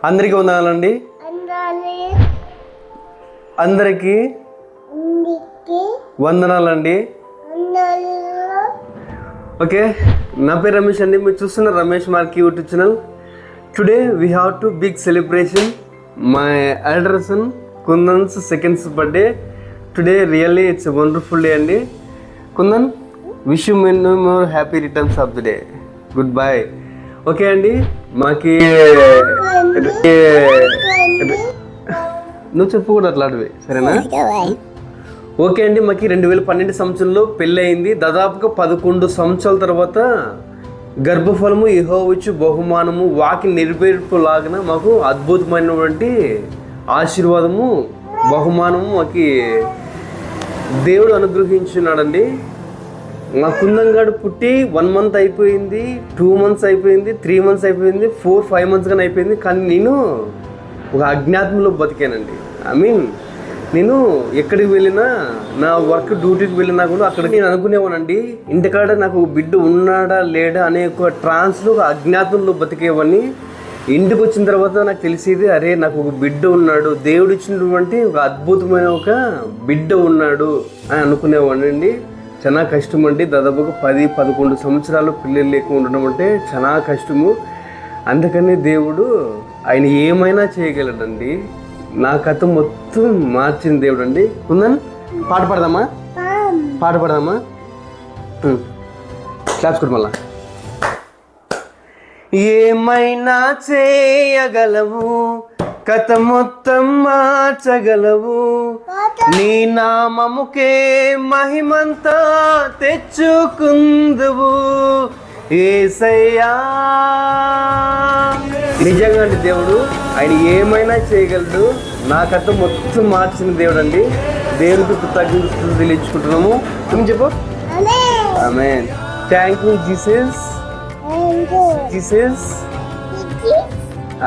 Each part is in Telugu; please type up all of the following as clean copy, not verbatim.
అందరికీ వందనాలండి. అందరికీ వందనాలండి. ఓకే, నా పేరు రమేష్ అండి. మీరు చూస్తున్న రమేష్ మార్కి YouTube channel. Today we have to big celebration my elder son Kundan's seconds birthday. Today really it's a wonderful day అండి. Kundan, wish you many more happy returns of the day. Good bye. Okay అండి, మాకి నువ్వు చెప్పు కూడా అట్లాంటివి, సరేనా? ఓకే అండి, మాకు 2012 సంవత్సరంలో పెళ్ళి అయింది. దాదాపుగా 11 సంవత్సరాల తర్వాత గర్భఫలము యెహోవా ఇచ్చు బహుమానము వాకి నెరవేర్పు లాగిన మాకు అద్భుతమైనటువంటి ఆశీర్వాదము బహుమానము మాకు దేవుడు అనుగ్రహించున్నాడండి. మా కుందంగాడు పుట్టి 1 month అయిపోయింది, 2 months అయిపోయింది, 3 months అయిపోయింది, 4-5 months కానీ అయిపోయింది. కానీ నేను ఒక అజ్ఞాతంలో బతికానండి. నేను ఎక్కడికి వెళ్ళినా, నా వర్క్ డ్యూటీకి వెళ్ళినా కూడా అక్కడికి నేను అనుకునేవానండి, ఇంటికాడ నాకు బిడ్డ ఉన్నాడా లేడా అనే ఒక ట్రాన్స్లో ఒక అజ్ఞాతంలో బతికేవాడిని. ఇంటికి వచ్చిన తర్వాత నాకు తెలిసేది, అరే నాకు ఒక బిడ్డ ఉన్నాడు, దేవుడు ఇచ్చినటువంటి ఒక అద్భుతమైన ఒక బిడ్డ ఉన్నాడు అని అనుకునేవాడిని అండి. చాలా కష్టం అండి. దాదాపుగా 10-11 సంవత్సరాలు పిల్లలు లేకుండా ఉండడం అంటే చాలా కష్టము. అందుకని దేవుడు ఆయన ఏమైనా చేయగలడండి. నా కథ మొత్తం మార్చిన దేవుడు అండి. ఉందని పాట పాడదామా? క్లాప్స్ కూడా మళ్ళా. ఏమైనా చేయగలవు, కథ మొత్తం మార్చగలవు, నీ నామముకే మహిమంతా తెచ్చుకుందువు యేసయ్యా. నిజంగా అండి, దేవుడు ఆయన ఏమైనా చేయగలడు. నా కథ మొత్తం మార్చిన దేవుడు అండి. దేవుడికి కృతజ్ఞతలు తెలియచుకుంటున్నాము. నువ్వు చెప్పు. ఆమేన్. Thank you Jesus.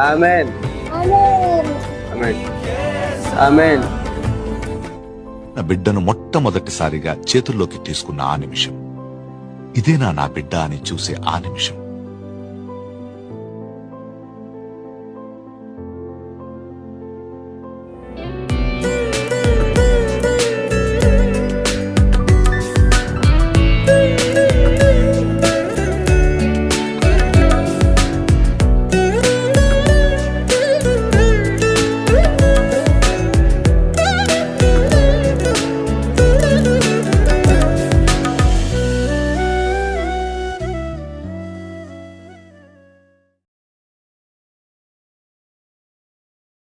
ఆమేన్. ఆమేన్. నా బిడ్డను మొట్టమొదటిసారిగా చేతుల్లోకి తీసుకున్న ఆ నిమిషం, ఇదేనా నా బిడ్డ అని చూసే ఆ నిమిషం,